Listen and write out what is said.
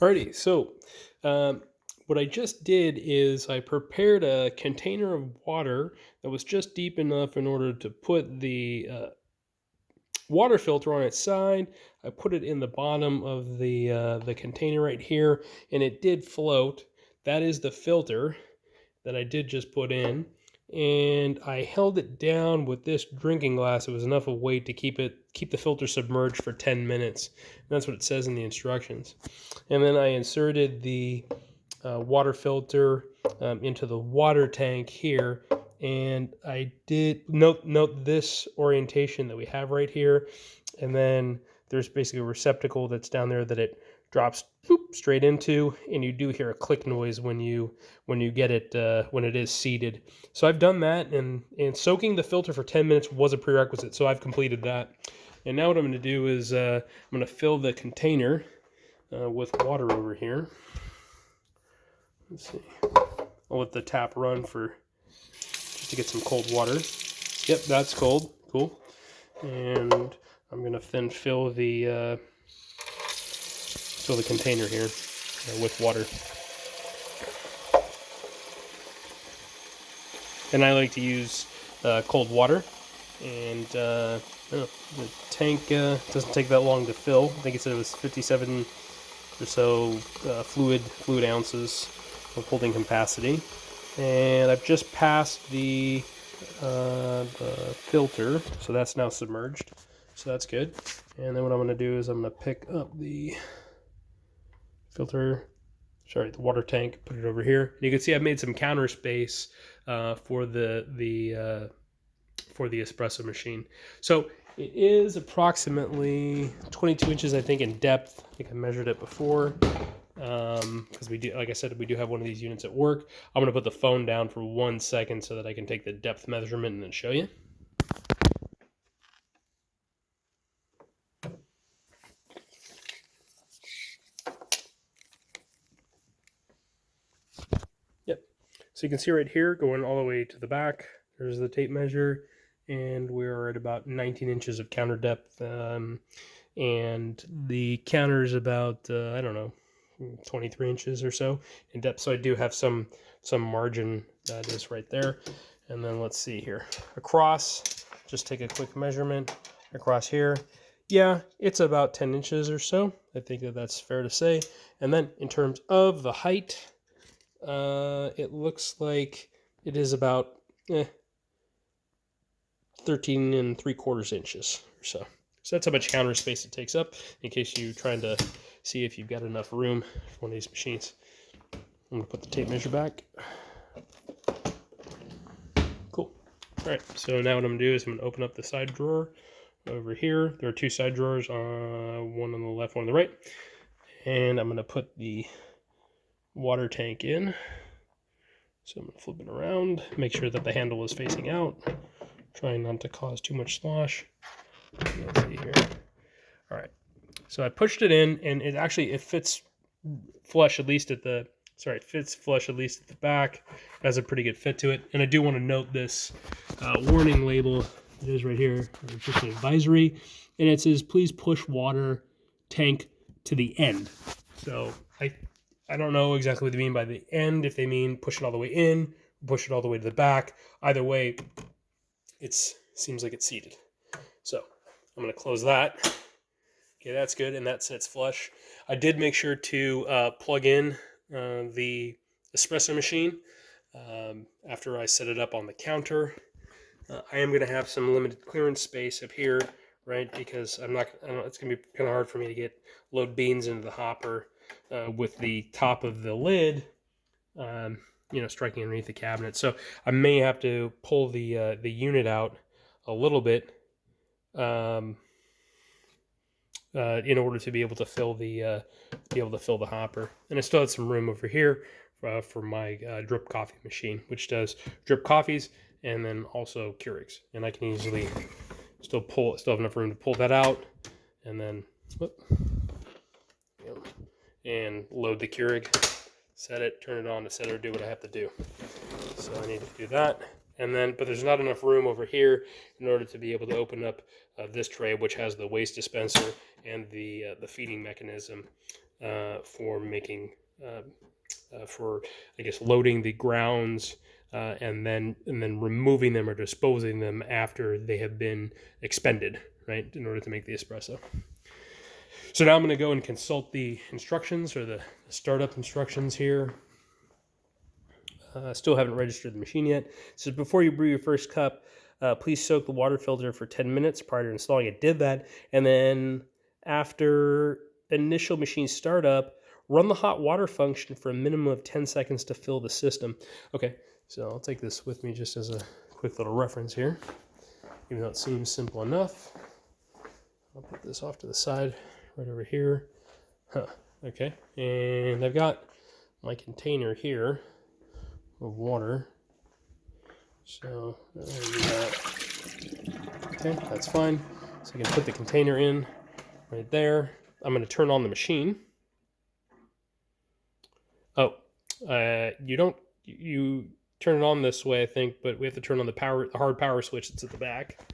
Alrighty, so what I just did is I prepared a container of water that was just deep enough in order to put the water filter on its side. I put it in the bottom of the container right here, and it did float. That is the filter that I did just put in, and I held it down with this drinking glass. It was enough of weight to keep the filter submerged for 10 minutes. And that's what it says in the instructions. And then I inserted the water filter into the water tank here, and I did note this orientation that we have right here, and then there's basically a receptacle that's down there that it drops straight into, and you do hear a click noise when you get it when it is seated. So I've done that, and soaking the filter for 10 minutes was a prerequisite, so I've completed that. And now what I'm going to do is I'm going to fill the container with water over here. Let's see. I'll let the tap run for just to get some cold water. Yep, that's cold. Cool. And I'm gonna then fill the container here with water. And I like to use cold water. And the tank doesn't take that long to fill. I think it said it was 57 or so fluid ounces of holding capacity. And I've just passed the filter, so that's now submerged, so that's good. And then what I'm going to do is I'm going to pick up the the water tank, put it over here. You can see I've made some counter space for the espresso machine. So it is approximately 22 inches, I think, in depth. I think I measured it before. Because we do, like I said, we do have one of these units at work. I'm going to put the phone down for 1 second so that I can take the depth measurement and then show you. Yep. So you can see right here, going all the way to the back, there's the tape measure, and we're at about 19 inches of counter depth. And the counter is about, I don't know, 23 inches or so in depth, so I do have some margin that is right there. And then let's see here, across, just take a quick measurement across here. Yeah, it's about 10 inches or so. I think that's fair to say. And then in terms of the height, it looks like it is about 13 3/4 inches or so. So that's how much counter space it takes up, in case you're trying to see if you've got enough room for one of these machines. I'm going to put the tape measure back. Cool. All right, so now what I'm going to do is I'm going to open up the side drawer over here. There are two side drawers, one on the left, one on the right. And I'm going to put the water tank in. So I'm going to flip it around, make sure that the handle is facing out, trying not to cause too much slosh. Let's see here. All right, so I pushed it in, and it fits flush at least at the back. It has a pretty good fit to it. And I do want to note this warning label. It is right here. It's just an advisory, and it says please push water tank to the end. So I don't know exactly what they mean by the end, if they mean push it all the way in, push it all the way to the back. Either way, it seems like it's seated. So I'm going to close that. Okay, that's good, and that sits flush. I did make sure to plug in the espresso machine after I set it up on the counter. I am going to have some limited clearance space up here, right? Because it's going to be kind of hard for me to load beans into the hopper with the top of the lid, striking underneath the cabinet. So I may have to pull the unit out a little bit in order to be able to fill the hopper. And I still have some room over here for my drip coffee machine, which does drip coffees and then also Keurigs. And I can easily still have enough room to pull that out, and then and load the Keurig, set it, turn it on, etc., do what I have to do. So I need to do that. And then, but there's not enough room over here in order to be able to open up this tray, which has the waste dispenser and the feeding mechanism for making for, I guess, loading the grounds and then removing them or disposing them after they have been expended, right, in order to make the espresso. So now I'm going to go and consult the instructions, or the startup instructions here. Still haven't registered the machine yet. So before you brew your first cup, please soak the water filter for 10 minutes prior to installing it. Did that, and then after initial machine startup, run the hot water function for a minimum of 10 seconds to fill the system. Okay, so I'll take this with me just as a quick little reference here, even though it seems simple enough. I'll put this off to the side right over here. Okay, and I've got my container here of water. So okay, that's fine. So I can put the container in right there. I'm going to turn on the machine. Oh, you turn it on this way, I think, but we have to turn on the hard power switch that's at the back.